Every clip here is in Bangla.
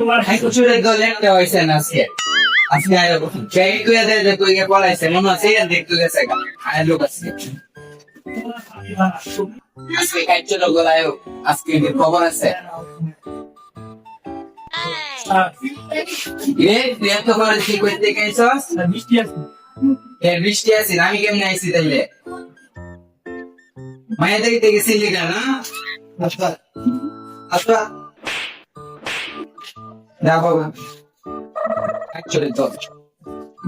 তোমার হাইকোচুরে গলে একটা হইছে না আজকে আজকে আয় যাই তুই এদের যে তুই পড়াইছে মনে আছে এর দেখতে গেছে আয় লোক আছে আজকে কাইচুরে গলায় আজকে কি খবর আছে তুই এত করে কি করতে গেছস বৃষ্টি আছে বৃষ্টি আছে আমি কেমনে আইছি তাইলে মায়া দেখতে গেছিলি না আচ্ছা আচ্ছা দেখো actually তো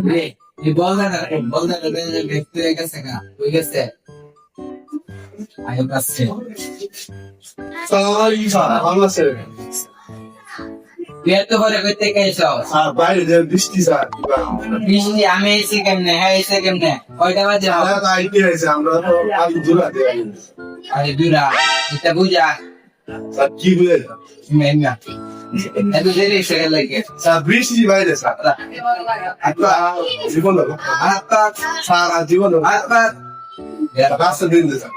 রে এই বলদা ব্যক্তি হয়ে গেছে না হয়ে গেছে আয়ো কাছে সালামালাইকুম স্যার ভালো আছেন তুই এত করে করতে গেছো স্যার বাইরে যে বৃষ্টি স্যার বৃষ্টি আমি এসে কেমনে হ্যাঁ এসে কেমনে কয়টা বাজে আমরা তো আইটি আছে আমরা তো আজ জুলা দেই আরে দুরা এটা বুঝা স্যার কি বলে মেঙ্গা এত দেরি এসে লাগে স্যার বৃষ্টি বাইরে স্যার আপনার জীবন আত্মা স্যার জীবন আত্মা রাস্তা দিন স্যার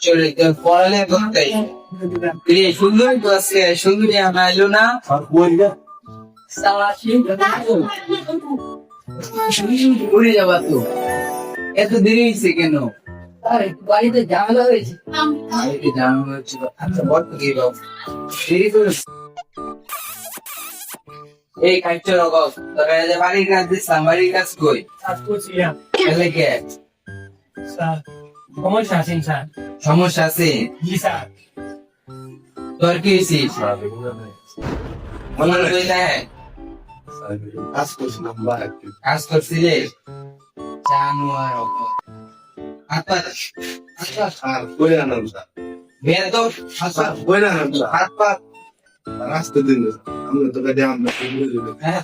চলে পড়ালে করতে সুন্দর তো আছে সুন্দরী আমার এলো না উড়ে যাবা তো এত দেরি হয়েছে কেন বাড়িতে ঝামেলা হয়েছে বাড়িতে ঝামেলা হচ্ছিল আচ্ছা বল তো কি বাবু দেরি করে এই কাইচর অগস তোরা যে বাড়ির কাজ দিছিলাম বাড়ির কাজ কই কাজ করছি এলে কে স্যার সমস্যা আছেন স্যার সমস্যা আছে জি স্যার তোর কি হয়েছিস মনে হয়ে যায় কাজ করছি নাম্বার কাজ করছিলে জানুয়ার অগস আচ্ছা আচ্ছা স্যার কই না স্যার বের তো আচ্ছা স্যার কই না স্যার হাত পা রাস্তা দিন আমরা তো গাড়ি আমরা বলে দেব হ্যাঁ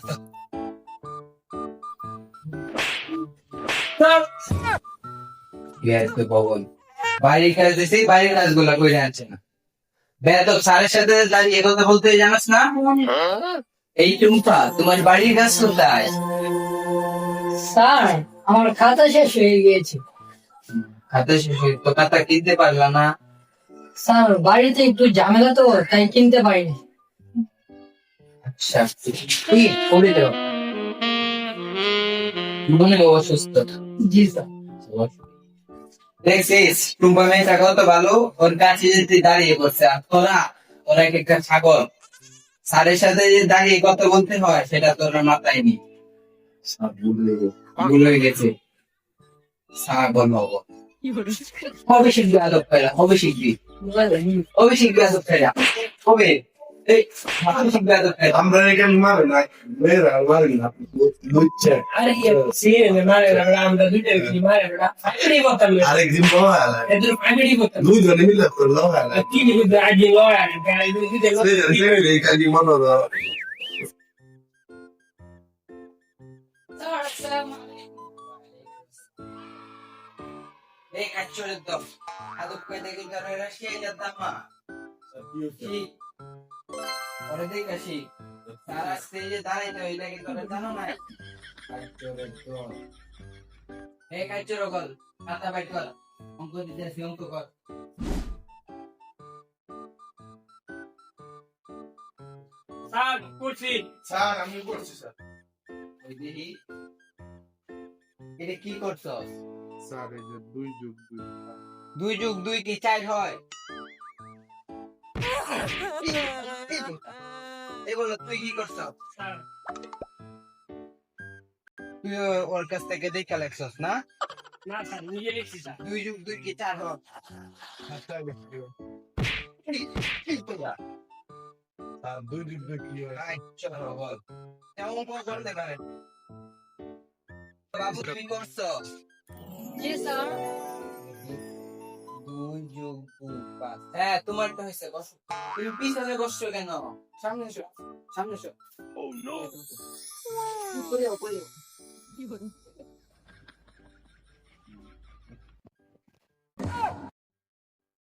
তো ভবন বাড়ির কাজ দিছি বাড়ির কাজগুলো করে আনছে না বেদব স্যারের সাথে দাঁড়িয়ে কথা বলতে জানাস না এই টুম্পা তোমার বাড়ির কাজ কোথায় স্যার আমার খাতা শেষ হয়ে গিয়েছে খাতা শেষ হয়ে তো খাতা কিনতে পারলা না স্যার বাড়িতে একটু ঝামেলা তো তাই কিনতে পারিনি আচ্ছা ঠিক করে দাও মনে হয় অসুস্থ জি স্যার দেখছিস টুম্পা মেয়েটা কত ভালো ওর কাছে যদি দাঁড়িয়ে পড়ছে আর তোরা ওরা এক একটা ছাগল স্যারের সাথে যে দাঁড়িয়ে কথা বলতে হয় সেটা তোর মাথায় নেই স্যার বলে দেব ভুল হয়ে গেছে ছাগল হবো হবে শিখবি আদব ফেরা হবে শিখবি হবে শিখবি আদব ফেরা হবে এই হবে শিখবি আদব ফেরা আমরা এখানে মারে না মেয়েরা মারে না বুঝছে আরে সিনে মারে আমরা দুইটা কি মারে না ফাইনালি বলতাম আরেকদিন বলা হলো এদের ফাইনালি বলতাম দুইজনে মিলে করলো হলো কি নিবে আগে লয় গাড়ি দিতে সেই কাজী মনে হলো এই কাচ্চরের দম আদব কইতে কি করে রাশিয়া যেতাম মা কি ওরে দেখ আসি সারা স্টেজে দাঁড়াইতে হইলে কি করে জানো না কাচ্চরের দম এই কাচ্চর গল খাতা বাইট কর অঙ্ক দিতেছি অঙ্ক কর স্যার করছি স্যার আমি করছি স্যার ওই দেখি এটা কি করছস স্যার এই যে 2+2 কি 4 হয় এগুলো তুই কি করছস স্যার তুই ওর কাছ থেকে দেখা লেখছস না না স্যার নিজে লিখছি স্যার 2+2 কি 4 হয় স্যার 2 কি হয় আচ্ছা বল কেমন করে করতে পারে বাবু তুমি করছস জি স্যার 2+2=5 হ্যাঁ তোমারটা হইছে বসো তুমি পিছনে বসছো কেন সামনে এসো ও নো কি করে